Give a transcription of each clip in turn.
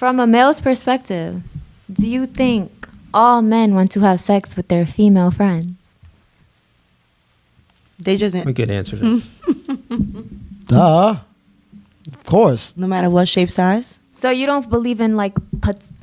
From a male's perspective, do you think all men want to have sex with their female friends? They just We could answer that. Duh. Of course. no matter what shape, size. So you don't believe in like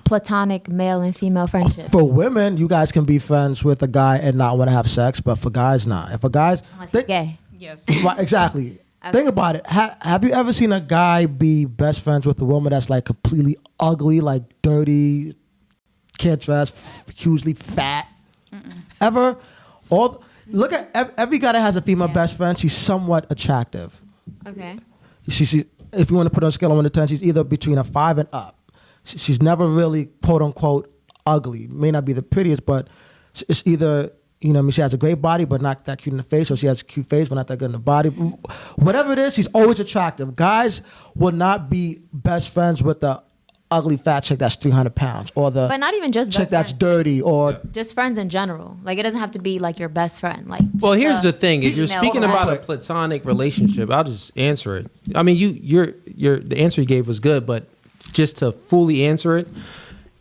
platonic male and female friendship? For women, you guys can be friends with a guy and not want to have sex, but for guys, not. If a guy's Unless he's gay. Yes. Right, exactly. Okay. Think about it. Have you ever seen a guy be best friends with a woman that's like completely ugly, like dirty, can't dress, hugely fat? Ever? Or look at every guy that has a female best friend. She's somewhat attractive. Okay. She if you want to put her on a scale of 1 to 10, she's either between a 5 and up. She's never really quote unquote ugly. May not be the prettiest, but it's either, you know, I mean, she has a great body, but not that cute in the face, or she has a cute face, but not that good in the body. Whatever it is, she's always attractive. Guys will not be best friends with the ugly fat chick that's 300 pounds, or the But not even just chick best that's friends. dirty, or Just friends in general. Like, it doesn't have to be like your best friend. Like, Well, just here's a the thing: if you're female speaking friend. about a platonic relationship, I'll just answer it. I mean, your the answer you gave was good, but just to fully answer it,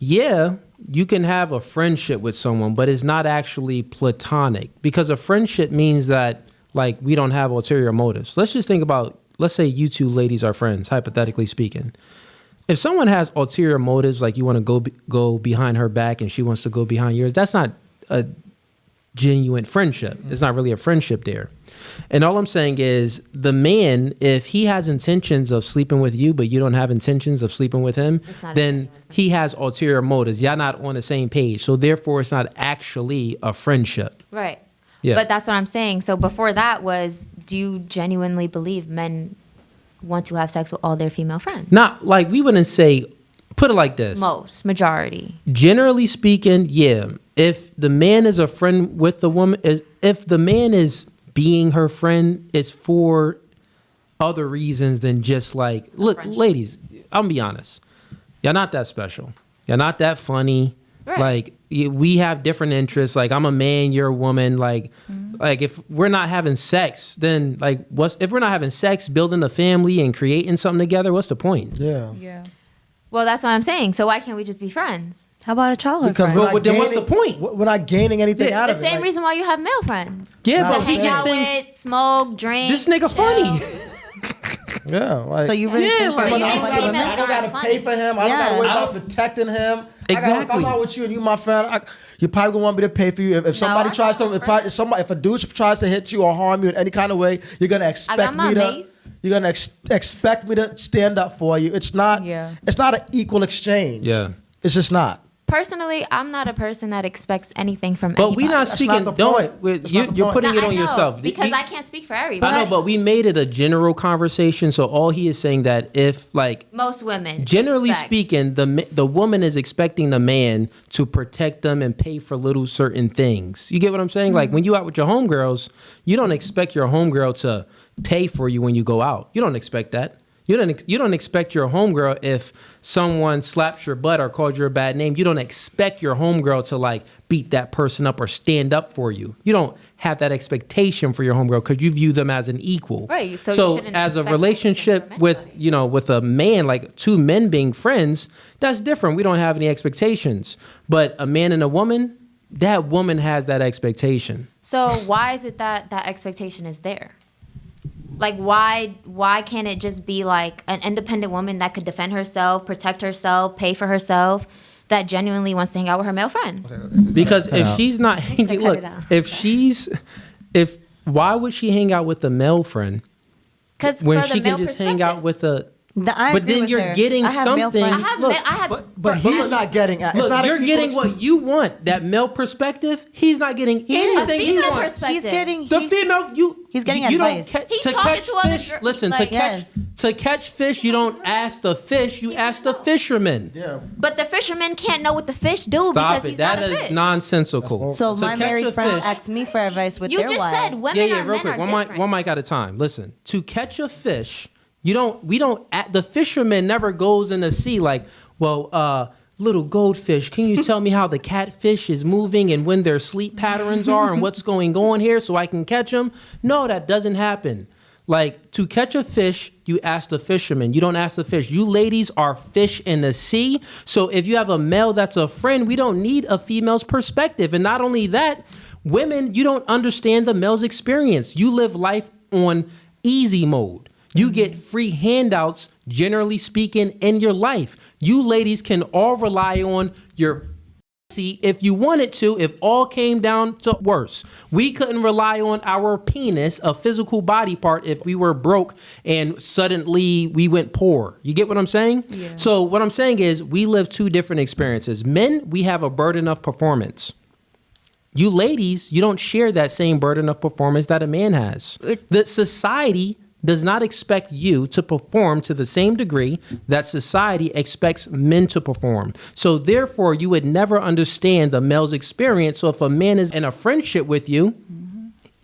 yeah, you can have a friendship with someone, but it's not actually platonic, because a friendship means that like we don't have ulterior motives. Let's just think about, let's say you two ladies are friends, hypothetically speaking. If someone has ulterior motives, like you want to go behind her back and she wants to go behind yours, that's not a genuine friendship. It's not really a friendship there. And all I'm saying is, the man, if he has intentions of sleeping with you, but you don't have intentions of sleeping with him, then he has ulterior motives. Y'all not on the same page. So therefore, it's not actually a friendship. Right. Yeah. But that's what I'm saying. So before that was, do you genuinely believe men want to have sex with all their female friends? Not like, we wouldn't say, put it like this. Majority. Generally speaking, yeah. If the man is a friend with the woman, if the man is being her friend, it's for other reasons than just like, look, ladies, I'm gonna be honest. Y'all not that special. Y'all not that funny. Right. Like, we have different interests. Like, I'm a man, you're a woman. Like, like if we're not having sex, then like, if we're not having sex, building a family and creating something together, what's the point? yeah. Yeah. Well, that's what I'm saying. So why can't we just be friends? How about a childhood Because friend? Well, then what's the point? We're not gaining anything out The of it. same Like, reason why you have male friends. Yeah, Nah, but To we hang get out things. with, smoke, drink. This nigga chill. funny. Yeah, like, So you really Yeah, think like- that So you men think are females funny? I don't gotta aren't pay funny? for him. I don't Yeah. gotta worry I about don't- protecting him. If Exactly. I'm out with you and you my friend, you probably gonna want me to pay for you. If somebody I tries don't. to, if a dude tries to hit you or harm you in any kind of way, you're gonna I expect got my me to. mace. You're gonna expect me to stand up for you. It's not. Yeah. It's not an equal exchange. Yeah. It's just not. Personally, I'm not a person that expects anything from But anybody. we not That's speaking. not the point. That's not the You're point. putting No, it I on know, yourself because I can't speak for I everybody. know, but we made it a general conversation. So all he is saying that if, like, Most women, generally expect. speaking, the woman is expecting the man to protect them and pay for little certain things. You get what I'm saying? Like, when you out with your homegirls, you don't expect your homegirl to pay for you when you go out. You don't expect that. You don't expect your homegirl, if someone slaps your butt or calls you a bad name, you don't expect your homegirl to like beat that person up or stand up for you. You don't have that expectation for your homegirl because you view them as an equal. Right, so you shouldn't as a expect relationship anything from with, anybody. with a man, like two men being friends, that's different. We don't have any expectations. But a man and a woman, that woman has that expectation. So why is it that that expectation is there? Like, why can't it just be like an independent woman that could defend herself, protect herself, pay for herself, that genuinely wants to hang out with her male friend? Because if she's not hanging, cut look, it out. why would she hang out with a male friend Because when for the she male can just hang out with a? I But agree then with you're her. getting I have male something. friends. I have But he's not getting. It's Look, not. you're an getting equal- what you want. That male perspective, he's not getting a anything he female wants. perspective. He's getting. The female, he's getting you advice. Don't He's to talking catch to other fish. girls, Listen, like, yes. to catch fish, you don't ask the fish. You ask the fisherman. Yeah. But the fisherman can't know what the fish do Stop because it. he's That not a is fish. nonsensical. So To my catch married a friends fish- ask me for advice with You their just wives. said women yeah, or real men quick. are different. One mic at a time. Listen, to catch a fish, the fisherman never goes in the sea like, well, little goldfish, can you tell me how the catfish is moving and when their sleep patterns are and what's going on here so I can catch them? No, that doesn't happen. Like, to catch a fish, you ask the fisherman. You don't ask the fish. You ladies are fish in the sea. So if you have a male that's a friend, we don't need a female's perspective. And not only that, women, you don't understand the male's experience. You live life on easy mode. You get free handouts, generally speaking, in your life. You ladies can all rely on your if you wanted to, if all came down to worse. We couldn't rely on our penis, a physical body part, if we were broke and suddenly we went poor. You get what I'm saying? Yeah. So what I'm saying is we live two different experiences. Men, we have a burden of performance. You ladies, you don't share that same burden of performance that a man has. The society does not expect you to perform to the same degree that society expects men to perform. So therefore, you would never understand the male's experience. So if a man is in a friendship with you,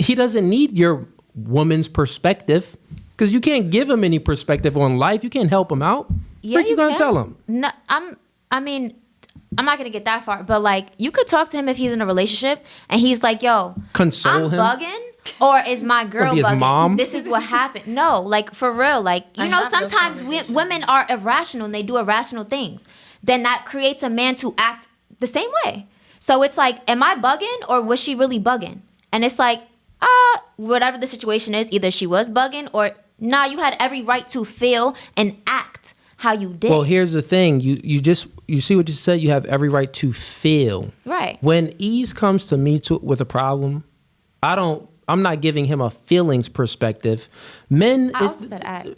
he doesn't need your woman's perspective, because you can't give him any perspective on life. You can't help him out. Yeah, what you gonna tell him? No, I'm not gonna get that far, but like, you could talk to him if he's in a relationship and he's like, yo, console I'm him. Bugging. Or is my girl his bugging? mom? This is what happened. No, like, for real. Like, you know, sometimes women are irrational and they do irrational things. Then that creates a man to act the same way. So it's like, am I bugging or was she really bugging? And it's like, whatever the situation is, either she was bugging or nah, you had every right to feel and act how you did. Well, here's the thing. You see what you said? You have every right to feel. Right. When Ease comes to me with a problem, I'm not giving him a feelings perspective. Men. I also said act.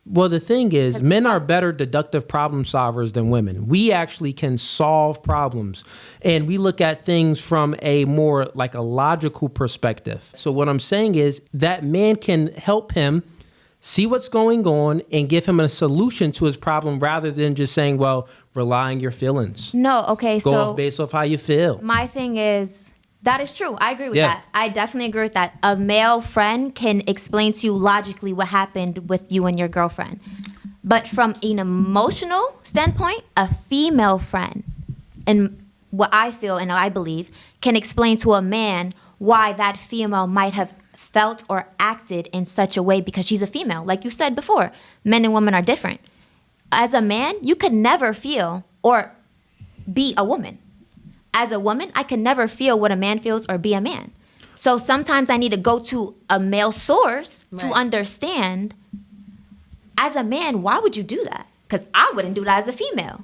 The thing is, men are better deductive problem solvers than women. We actually can solve problems, and we look at things from a more like a logical perspective. So what I'm saying is that man can help him see what's going on and give him a solution to his problem, rather than just saying, well, rely on your feelings. No, okay, Go off based off how you feel. My thing is, that is true. I agree with Yeah. that. I definitely agree with that. A male friend can explain to you logically what happened with you and your girlfriend. But from an emotional standpoint, a female friend, and what I feel and I believe, can explain to a man why that female might have felt or acted in such a way because she's a female. Like you said before, men and women are different. As a man, you could never feel or be a woman. As a woman, I could never feel what a man feels or be a man. So sometimes I need to go to a male source to understand, as a man, why would you do that? Because I wouldn't do that as a female.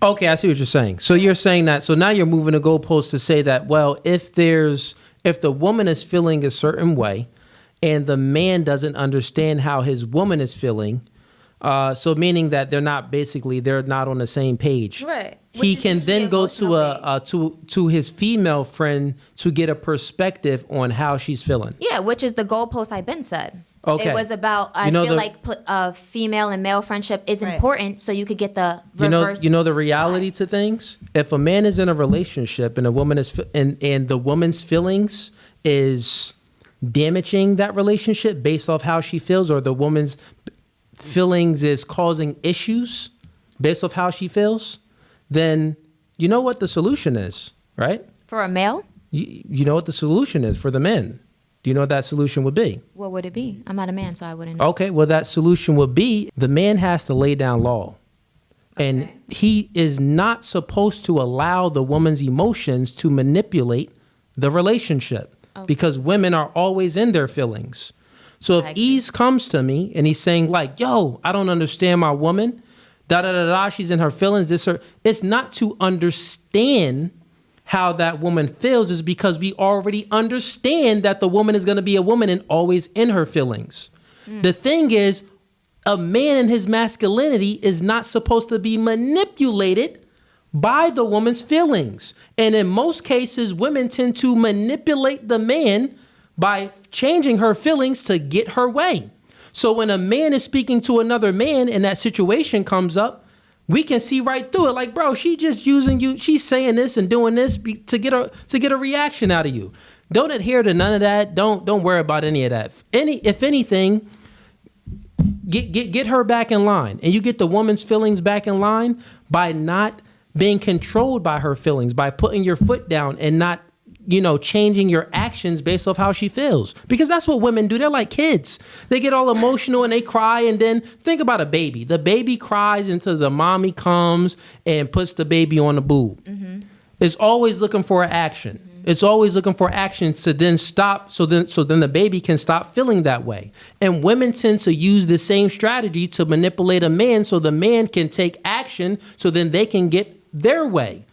Okay, I see what you're saying. So you're saying that, so now you're moving the goalpost to say that, well, if the woman is feeling a certain way and the man doesn't understand how his woman is feeling, so meaning that they're not on the same page. Right. He can then go to his female friend to get a perspective on how she's feeling. Yeah, which is the goalpost I've been said. Okay. It was about, I feel like female and male friendship is important, so you could get the reverse. You know the reality to things? If a man is in a relationship and a woman is and the woman's feelings is damaging that relationship based off how she feels, or the woman's feelings is causing issues based off how she feels, then you know what the solution is, right? For a male? You know what the solution is for the men. Do you know what that solution would be? What would it be? I'm not a man, so I wouldn't know. Okay, well, that solution would be the man has to lay down law. Okay. And he is not supposed to allow the woman's emotions to manipulate the relationship, because women are always in their feelings. So if Ease comes to me and he's saying like, yo, I don't understand my woman, she's in her feelings, it's not to understand how that woman feels, is because we already understand that the woman is going to be a woman and always in her feelings. The thing is, a man in his masculinity is not supposed to be manipulated by the woman's feelings. And in most cases, women tend to manipulate the man by changing her feelings to get her way. So when a man is speaking to another man and that situation comes up, we can see right through it. Like, bro, she just using you. She's saying this and doing this to get a reaction out of you. Don't adhere to none of that. Don't worry about any of that. If anything, get her back in line, and you get the woman's feelings back in line by not being controlled by her feelings, by putting your foot down and not changing your actions based off how she feels. Because that's what women do. They're like kids. They get all emotional and they cry, and then think about a baby. The baby cries until the mommy comes and puts the baby on the boob. Mm-hmm. It's always looking for an action. Mm-hmm. It's always looking for action to then stop, so then the baby can stop feeling that way. And women tend to use the same strategy to manipulate a man so the man can take action so then they can get their way.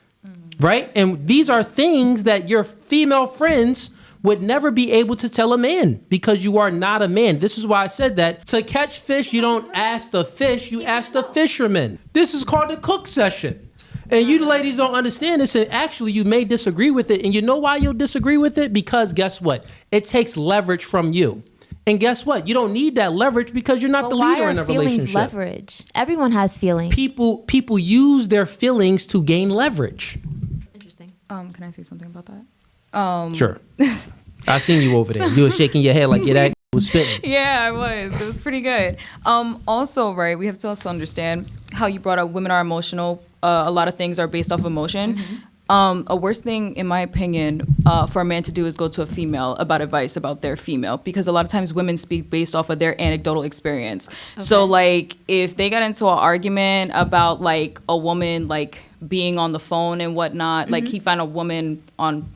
Right? And these are things that your female friends would never be able to tell a man because you are not a man. This is why I said that to catch fish, you don't ask the fish, you ask the fisherman. This is called the cook session. And you ladies don't understand this, and actually you may disagree with it. And you know why you'll disagree with it? Because guess what? It takes leverage from you. And guess what? You don't need that leverage because you're not the leader in a relationship. Why are feelings leverage? Everyone has feelings. People use their feelings to gain leverage. Interesting. Can I say something about that? Sure. I seen you over there. You were shaking your head like that was spitting. Yeah, I was. It was pretty good. Also, right, we have to also understand how you brought up women are emotional. A lot of things are based off emotion. Mm-hmm. A worse thing, in my opinion, for a man to do is go to a female about advice about their female, because a lot of times women speak based off of their anecdotal experience. Okay. So, like, if they got into an argument about, like, a woman, like, being on the phone and whatnot, like, he found a woman on,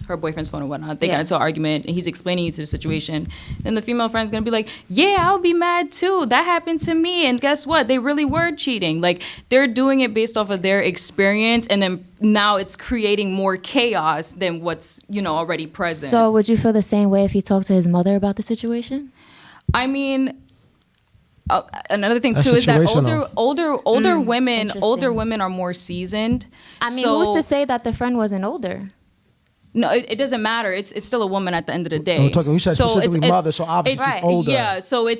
her boyfriend's phone and whatnot. They got into an argument and he's explaining you to the situation. Then the female friend's gonna be like, yeah, I'll be mad too. That happened to me. And guess what? They really were cheating. Like, they're doing it based off of their experience, and then now it's creating more chaos than what's, already present. So would you feel the same way if he talked to his mother about the situation? I mean, another thing too is that older women are more seasoned. I mean, who's to say that the friend wasn't older? No, it doesn't matter. It's still a woman at the end of the day. You said specifically mother, so obviously she's older. Yeah, so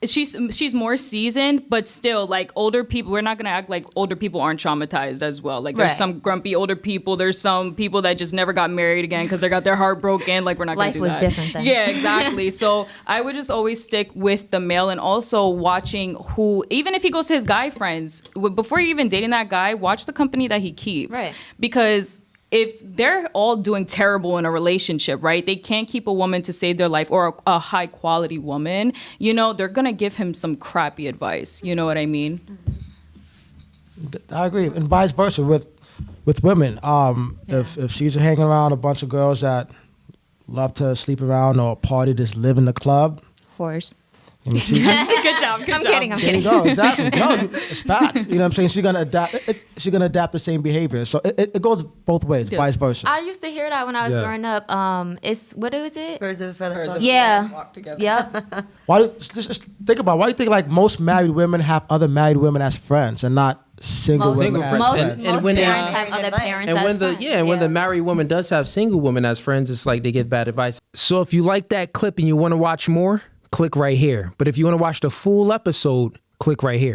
she's more seasoned, but still, like, older people, we're not gonna act like older people aren't traumatized as well. Like, there's some grumpy older people. There's some people that just never got married again because they got their heart broken. Like, we're not gonna do that. Life was different then. Yeah, exactly. So I would just always stick with the male, and also watching who, even if he goes to his guy friends, before you're even dating that guy, watch the company that he keeps. Right. Because if they're all doing terrible in a relationship, right, they can't keep a woman to save their life, or a high quality woman, they're gonna give him some crappy advice. You know what I mean? I agree, and vice versa with women. If she's hanging around a bunch of girls that love to sleep around or party, just live in the club. Whores. Good job. I'm kidding. There you go. Exactly. No, it's facts. You know what I'm saying? She's gonna adapt. She's gonna adapt the same behavior. So it goes both ways, vice versa. I used to hear that when I was growing up. It's what is it? Birds of a feather flock. Yeah. Walk together. Yep. Just think about why do you think like most married women have other married women as friends and not single women as friends? Most when parents have other parents as friends. When the married woman does have single women as friends, it's like they give bad advice. So if you like that clip and you want to watch more, click right here. But if you want to watch the full episode, click right here.